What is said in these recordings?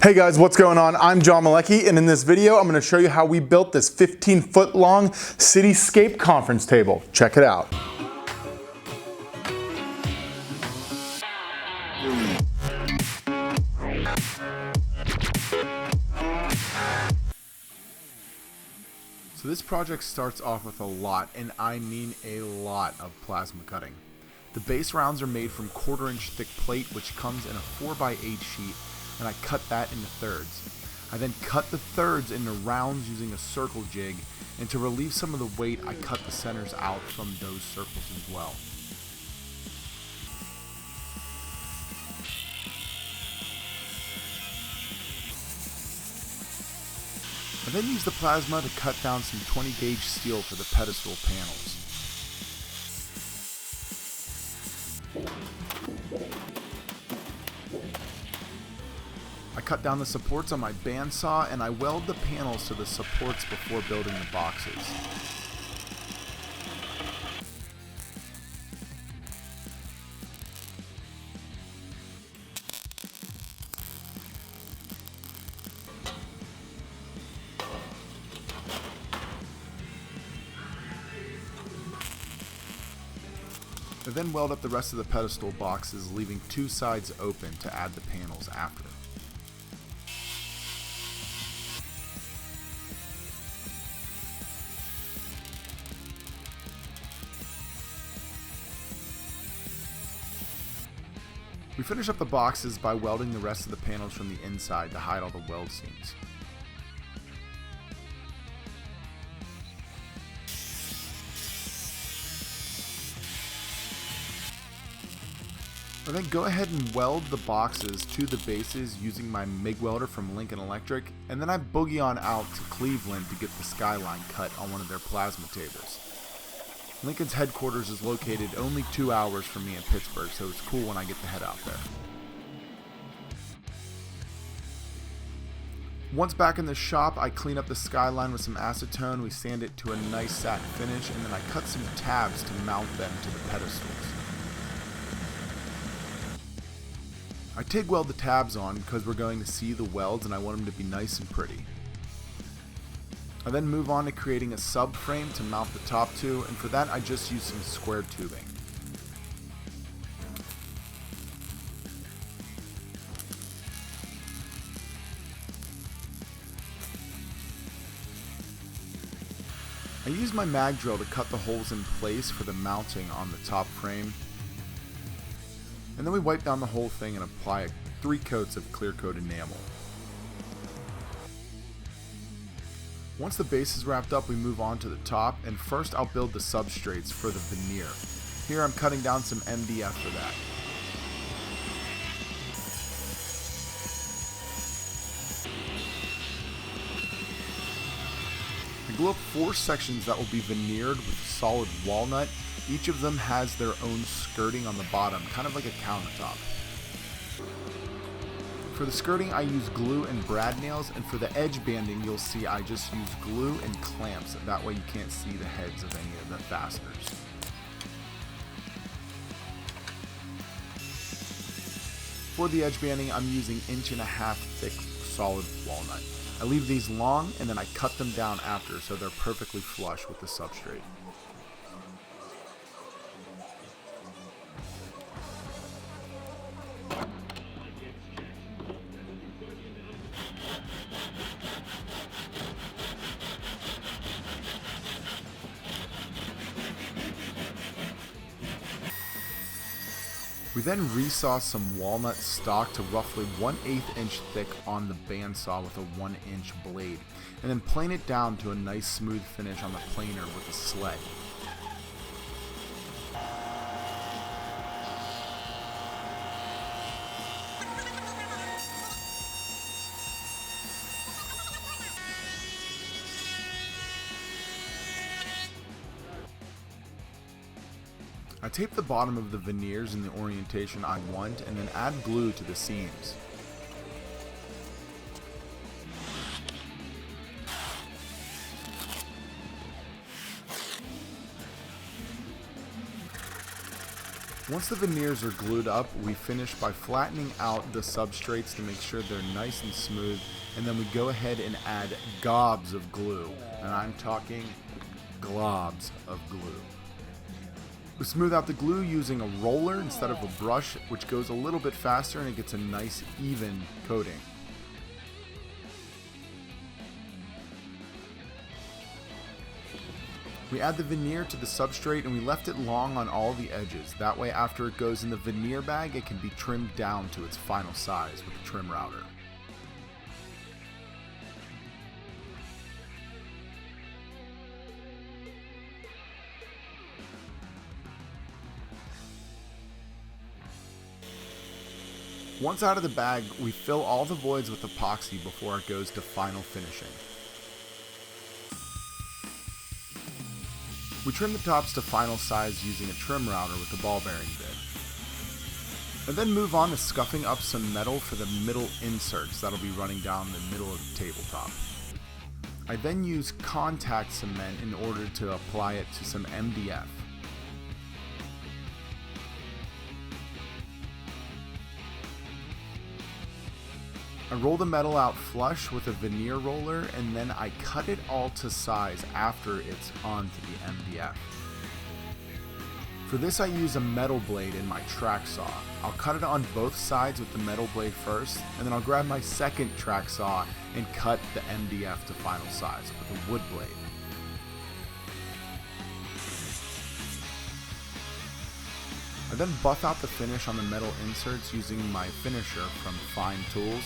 Hey guys, what's going on? I'm John Malecki, and in this video, I'm going to show you how we built this 15-foot long cityscape conference table. Check it out. So this project starts off with a lot, and I mean a lot, of plasma cutting. The base rounds are made from 1/4-inch thick plate, which comes in a 4x8 sheet, and I cut that into thirds. I then cut the thirds into rounds using a circle jig, and to relieve some of the weight, I cut the centers out from those circles as well. I then used the plasma to cut down some 20 gauge steel for the pedestal panels. I cut down the supports on my bandsaw, and I weld the panels to the supports before building the boxes. I then weld up the rest of the pedestal boxes, leaving two sides open to add the panels after. We finish up the boxes by welding the rest of the panels from the inside to hide all the weld seams. I then go ahead and weld the boxes to the bases using my MIG welder from Lincoln Electric, and then I boogie on out to Cleveland to get the skyline cut on one of their plasma tables. Lincoln's headquarters is located only 2 hours from me in Pittsburgh, so it's cool when I get to head out there. Once back in the shop, I clean up the skyline with some acetone, we sand it to a nice satin finish, and then I cut some tabs to mount them to the pedestals. I TIG weld the tabs on because we're going to see the welds and I want them to be nice and pretty. I then move on to creating a subframe to mount the top to, and for that I just use some square tubing. I use my mag drill to cut the holes in place for the mounting on the top frame, and then we wipe down the whole thing and apply 3 coats of clear coat enamel. Once the base is wrapped up, we move on to the top, and first I'll build the substrates for the veneer. Here I'm cutting down some MDF for that. I glue up 4 sections that will be veneered with solid walnut. Each of them has their own skirting on the bottom, kind of like a countertop. For the skirting, I use glue and brad nails, and for the edge banding, you'll see I just use glue and clamps. That way you can't see the heads of any of the fasteners. For the edge banding, I'm using 1.5 inch thick solid walnut. I leave these long, and then I cut them down after so they're perfectly flush with the substrate. We then resaw some walnut stock to roughly 1/8 inch thick on the bandsaw with a 1-inch blade, and then plane it down to a nice smooth finish on the planer with a sled. I tape the bottom of the veneers in the orientation I want, and then add glue to the seams. Once the veneers are glued up, we finish by flattening out the substrates to make sure they're nice and smooth, and then we go ahead and add gobs of glue, and I'm talking globs of glue. We smooth out the glue using a roller instead of a brush, which goes a little bit faster and it gets a nice even coating. We add the veneer to the substrate and we left it long on all the edges. That way after it goes in the veneer bag, it can be trimmed down to its final size with the trim router. Once out of the bag, we fill all the voids with epoxy before it goes to final finishing. We trim the tops to final size using a trim router with a ball bearing bit. And then move on to scuffing up some metal for the middle inserts that'll be running down the middle of the tabletop. I then use contact cement in order to apply it to some MDF. I roll the metal out flush with a veneer roller and then I cut it all to size after it's onto the MDF. For this I use a metal blade in my track saw. I'll cut it on both sides with the metal blade first, and then I'll grab my second track saw and cut the MDF to final size with a wood blade. I then buff out the finish on the metal inserts using my finisher from Fine Tools.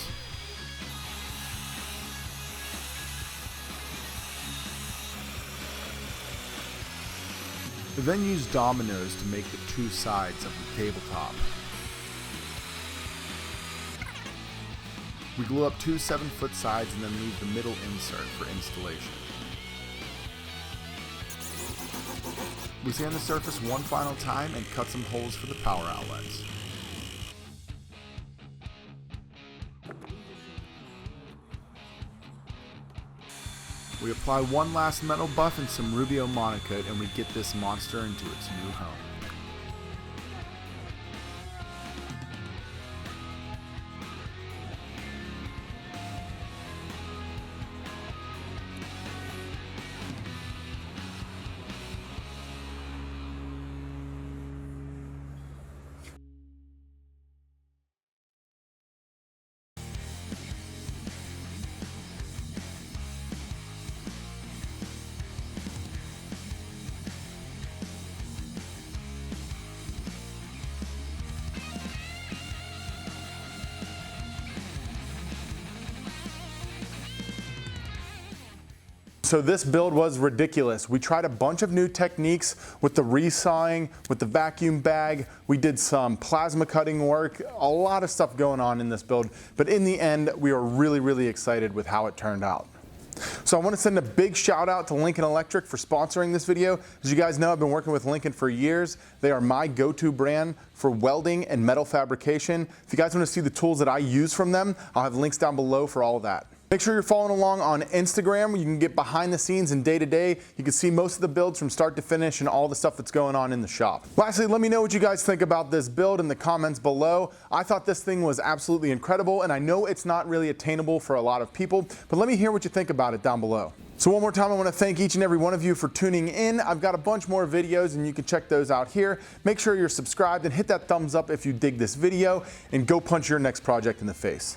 We then use dominoes to make the two sides of the tabletop. We glue up two 7-foot sides and then leave the middle insert for installation. We sand the surface one final time and cut some holes for the power outlets. We apply one last metal buff and some Rubio Monocoat and we get this monster into its new home. So this build was ridiculous. We tried a bunch of new techniques with the resawing, with the vacuum bag. We did some plasma cutting work, a lot of stuff going on in this build. But in the end, we are really excited with how it turned out. So I want to send a big shout out to Lincoln Electric for sponsoring this video. As you guys know, I've been working with Lincoln for years. They are my go-to brand for welding and metal fabrication. If you guys want to see the tools that I use from them, I'll have links down below for all of that. Make sure you're following along on Instagram. You can get behind the scenes and day to day. You can see most of the builds from start to finish and all the stuff that's going on in the shop. Lastly, let me know what you guys think about this build in the comments below. I thought this thing was absolutely incredible, and I know it's not really attainable for a lot of people, but let me hear what you think about it down below. So one more time, I want to thank each and every one of you for tuning in. I've got a bunch more videos and you can check those out here. Make sure you're subscribed and hit that thumbs up if you dig this video, and go punch your next project in the face.